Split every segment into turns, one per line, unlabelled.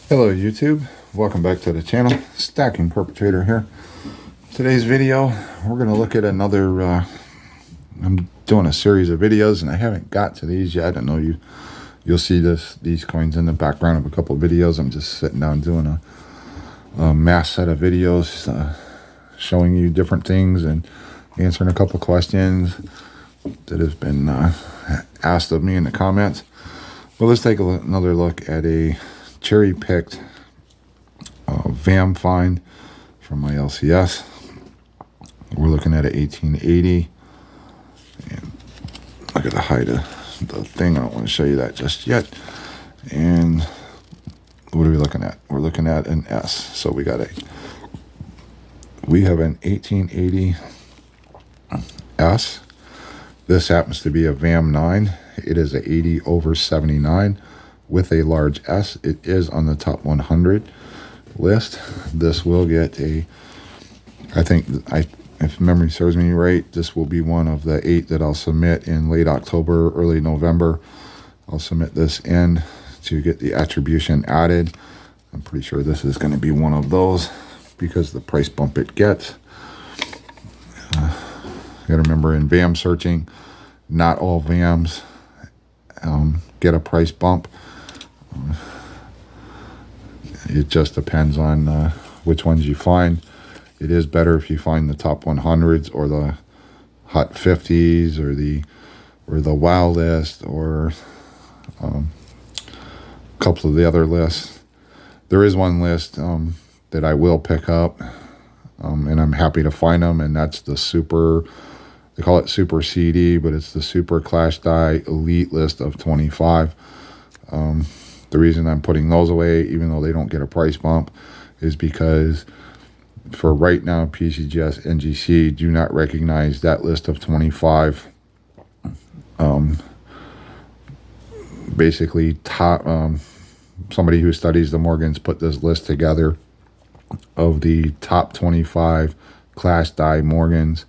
Hello YouTube, welcome back to the channel. Stacking Perpetrator here. Today's video, we're going to look at another, I'm doing a series of videos and I haven't got to these yet. I know you'll see these coins in the background of a couple of videos. I'm just sitting down doing a mass set of videos showing you different things and answering a couple questions that have been asked of me in the comments. Well, let's take another look at a cherry-picked VAM find from my LCS. We're looking at an 1880. And I gotta hide the thing. I don't want to show you that just yet. And what are we looking at? We're looking at an S. So we have an 1880 S. This happens to be a VAM-9. It is a 80/79 with a large S. It is on the top 100 list. This will get if memory serves me right, this will be one of the 8 that I'll submit in late October, early November. I'll submit this in to get the attribution added. I'm pretty sure this is going to be one of those because the price bump it gets. You got to remember, in VAM searching, not all VAMs get a price bump. It just depends on which ones you find. It is better if you find the top 100s or the hot 50s or the WoW list or a couple of the other lists. There is one list that I will pick up, and I'm happy to find them, and that's the super. They call it Super CD, but it's the Super Clash Die Elite list of 25. The reason I'm putting those away, even though they don't get a price bump, is because for right now, PCGS, NGC do not recognize that list of 25. Basically, somebody who studies the Morgans put this list together of the top 25 Clash Die Morgans.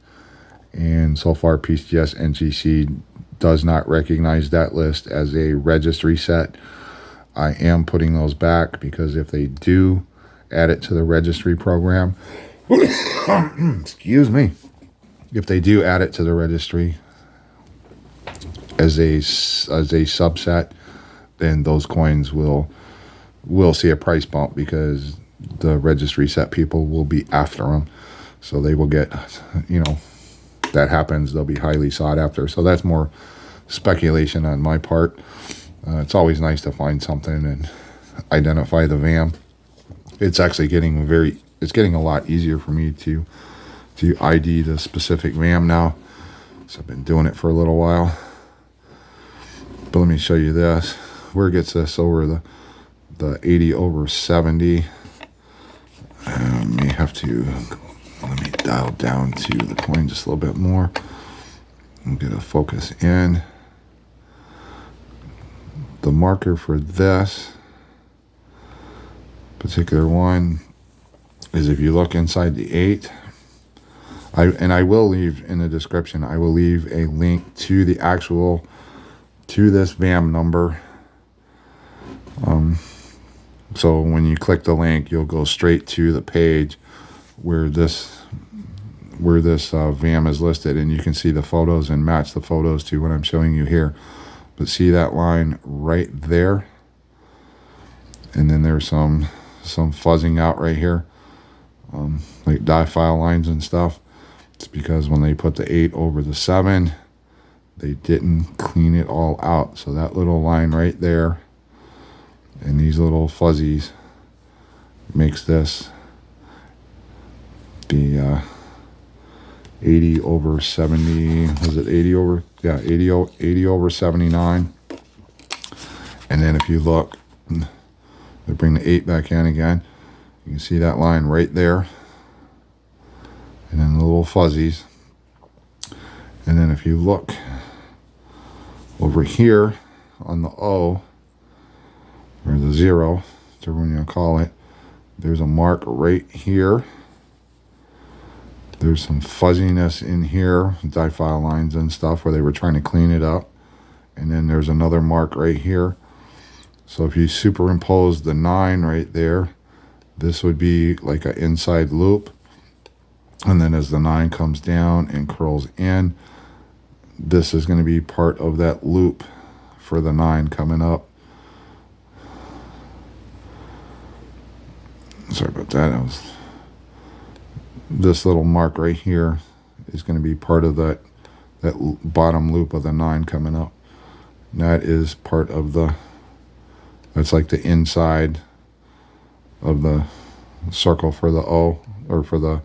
And so far, PCGS NGC does not recognize that list as a registry set. I am putting those back because if they do add it to the registry program, excuse me, if they do add it to the registry as a subset, then those coins will see a price bump because the registry set people will be after them. So they will get, that happens, they'll be highly sought after. So that's more speculation on my part. It's always nice to find something and identify the VAM. It's actually getting a lot easier for me to ID the specific VAM now. So I've been doing it for a little while. But let me show you this. Where it gets this over the 80/70. May have to, let me dial down to the coin just a little bit more and get a focus in. The marker for this particular one is, if you look inside the 8, I will leave in the description, I will leave a link to this VAM number. So when you click the link, you'll go straight to the page where this VAM is listed, and you can see the photos and match the photos to what I'm showing you here. But see that line right there? And then there's some fuzzing out right here, like die file lines and stuff. It's because when they put the 8 over the 7, they didn't clean it all out. So that little line right there and these little fuzzies makes this the 80/70. Was it 80 over? Yeah, 80/79. And then if you look, we bring the 8 back in again. You can see that line right there. And then the little fuzzies. And then if you look over here on the O, or the 0, whichever one you call it, there's a mark right here. There's some fuzziness in here, die file lines and stuff where they were trying to clean it up. And then there's another mark right here. So if you superimpose the 9 right there, this would be like an inside loop. And then as the 9 comes down and curls in, this is going to be part of that loop for the 9 coming up. Sorry about that. This little mark right here is going to be part of that bottom loop of the 9 coming up. And that is part of that's like the inside of the circle for the O, or for the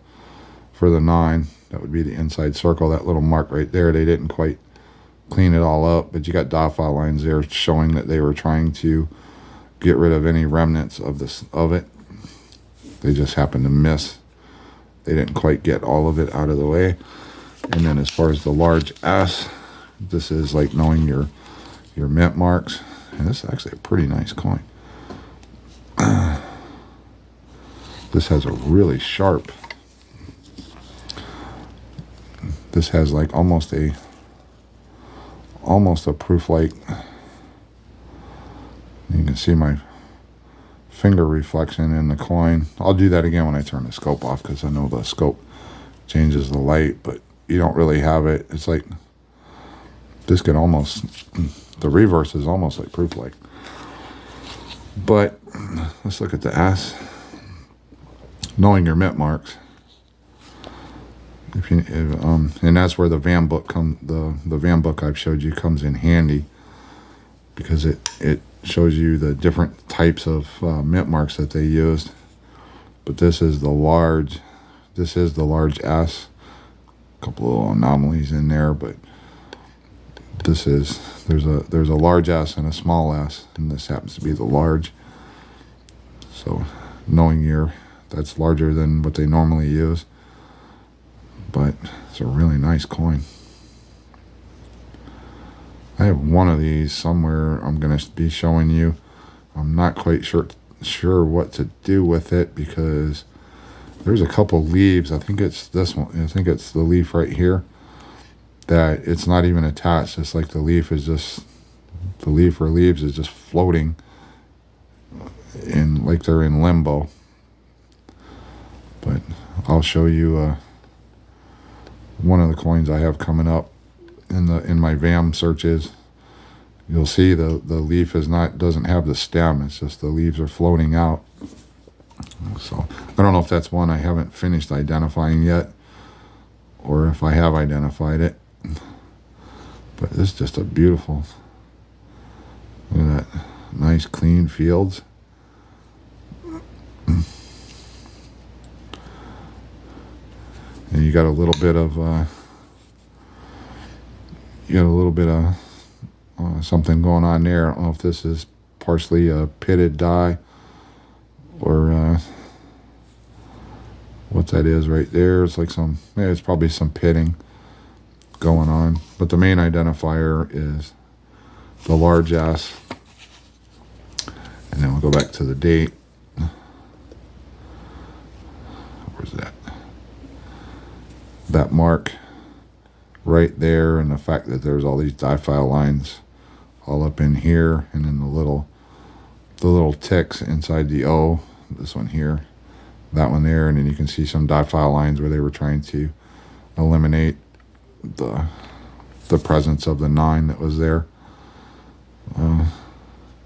9. That would be the inside circle, that little mark right there. They didn't quite clean it all up, but you got dot file lines there showing that they were trying to get rid of any remnants of it. They just happened to miss. They didn't quite get all of it out of the way. And then as far as the large S, this is like knowing your mint marks. And this is actually a pretty nice coin. This has a really sharp, this has like almost a proof light. You can see my finger reflection in the coin. I'll do that again when I turn the scope off, because I know the scope changes the light, but you don't really have it. It's like this could almost, the reverse is almost like proof light. But let's look at the S. Knowing your mint marks. And that's where the VAM book the VAM book I've showed you comes in handy, because it shows you the different types of mint marks that they used. But this is the large S. A couple little anomalies in there, but there's a large S and a small S, and this happens to be the large. So knowing that's larger than what they normally use. But it's a really nice coin. I have one of these somewhere I'm going to be showing you. I'm not quite sure what to do with it, because there's a couple leaves. I think it's this one. I think it's the leaf right here, that it's not even attached. It's like the leaf or leaves is just floating in, like they're in limbo. But I'll show you one of the coins I have coming up in my VAM searches. You'll see the leaf doesn't have the stem. It's just the leaves are floating out. So I don't know if that's one I haven't finished identifying yet, or if I have identified it. But this is just a beautiful, look at that, nice clean fields. And you got a little bit of something going on there. I don't know if this is partially a pitted die, or what that is right there. It's like it's probably some pitting going on. But the main identifier is the large S. And then we'll go back to the date. Where's that? That mark right there, and the fact that there's all these die file lines all up in here, and then the little ticks inside the O, this one here, that one there, and then you can see some die file lines where they were trying to eliminate the presence of the 9 that was there.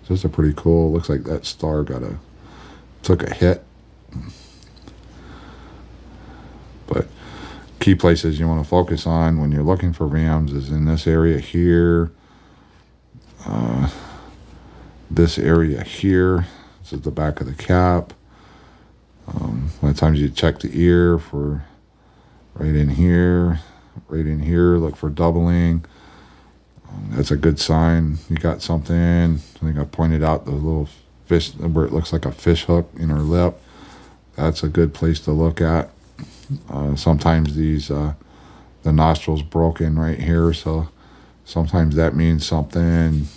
Just a pretty cool, looks like that star took a hit. But key places you want to focus on when you're looking for VAMs is in this area here, this area here. This is the back of the cap. A lot of times you check the ear for right in here, look for doubling. That's a good sign. You got something. I think I pointed out the little fish where it looks like a fish hook in her lip. That's a good place to look at. Sometimes the nostril's broken right here, so sometimes that means something.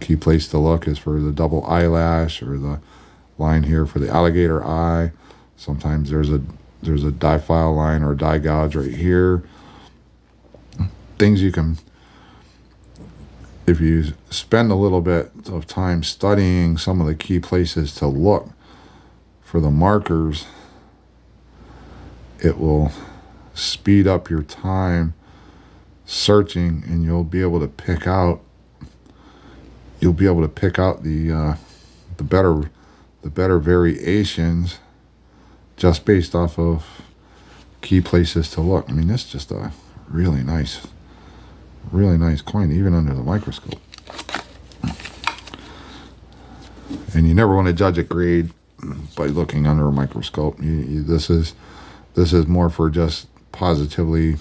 Key place to look is for the double eyelash, or the line here for the alligator eye. Sometimes there's a die file line or die gouge right here. Things you can, if you spend a little bit of time studying some of the key places to look for the markers, it will speed up your time searching, and you'll be able to pick out the better variations just based off of key places to look. I mean, this is just a really nice coin, even under the microscope. And you never want to judge a grade by looking under a microscope. This is more for just positively,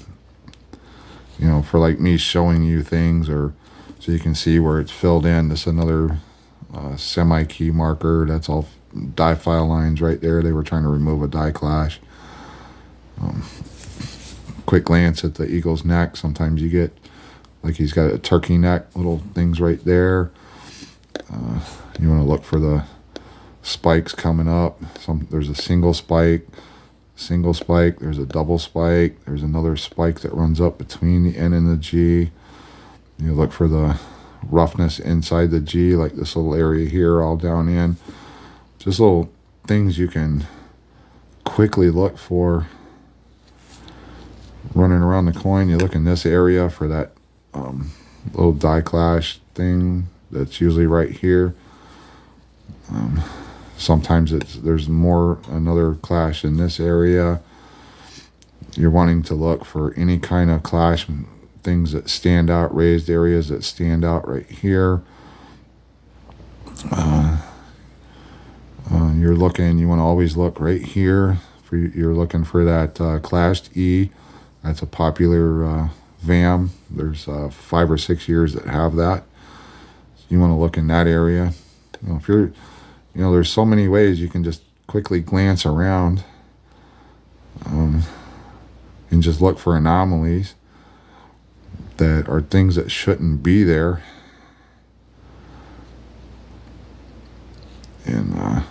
you know, for like me showing you things, or so you can see where it's filled in. This is another semi-key marker. That's all die file lines right there. They were trying to remove a die clash. Quick glance at the eagle's neck. Sometimes you get, like, he's got a turkey neck, little things right there. You want to look for the spikes coming up. There's a single spike, there's a double spike, there's another spike that runs up between the N and the G. You look for the roughness inside the G, like this little area here all down in. Just little things you can quickly look for running around the coin. You look in this area for that little die clash thing that's usually right here. Sometimes there's another clash in this area. You're wanting to look for any kind of clash, things that stand out, raised areas that stand out right here. You want to always look right here. You're looking for that clashed E. That's a popular VAM. There's 5 or 6 years that have that. So you want to look in that area. There's so many ways you can just quickly glance around and just look for anomalies that are things that shouldn't be there. And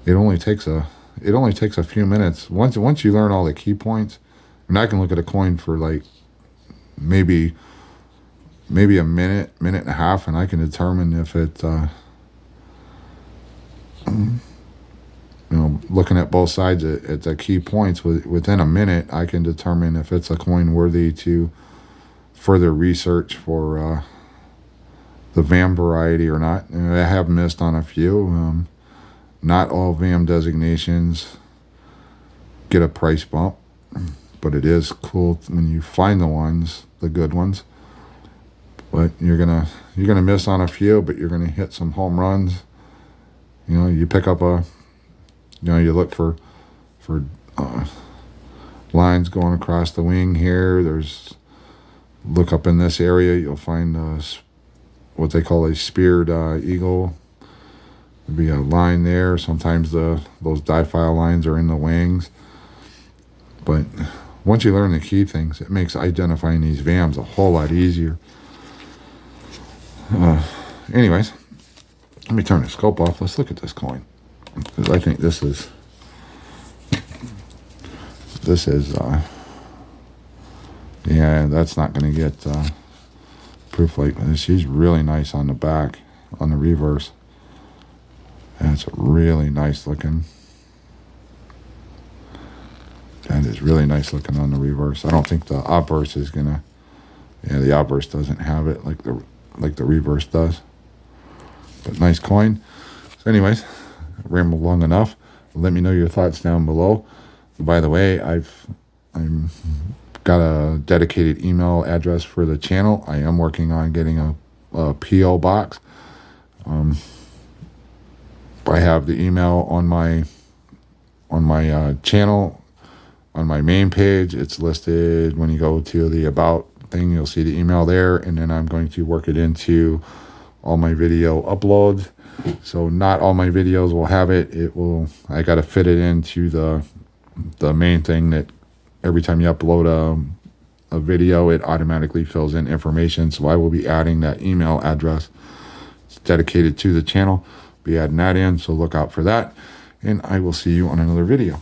it only takes a few minutes. Once you learn all the key points, and I can look at a coin for like maybe a minute and a half, and I can determine if it looking at both sides at the key points within a minute, I can determine if it's a coin worthy to further research for the VAM variety or not. And I have missed on a few. Not all VAM designations get a price bump, but it is cool when you find the good ones. But you're gonna miss on a few, but you're gonna hit some home runs. You pick up you look for lines going across the wing here. Look up in this area, you'll find what they call a speared eagle. There'll be a line there. Sometimes those die file lines are in the wings. But once you learn the key things, it makes identifying these VAMs a whole lot easier. Anyways, let me turn the scope off. Let's look at this coin, because I think this is yeah, that's not going to get proof like this. She's really nice on the back, on the reverse. That's really nice looking. That is really nice looking on the reverse. I don't think the obverse is gonna. Yeah, the obverse doesn't have it like the reverse does. But nice coin. So anyways, I rambled long enough. Let me know your thoughts down below. By the way, I'm got a dedicated email address for the channel. I am working on getting a PO box. I have the email on my channel, on my main page. It's listed when you go to the about thing. You'll see the email there, and then I'm going to work it into all my video uploads. So not all my videos will have it. I got to fit it into the main thing that every time you upload a video, it automatically fills in information. So I will be adding that email address. It's dedicated to the channel. Be adding that in, so look out for that. And I will see you on another video.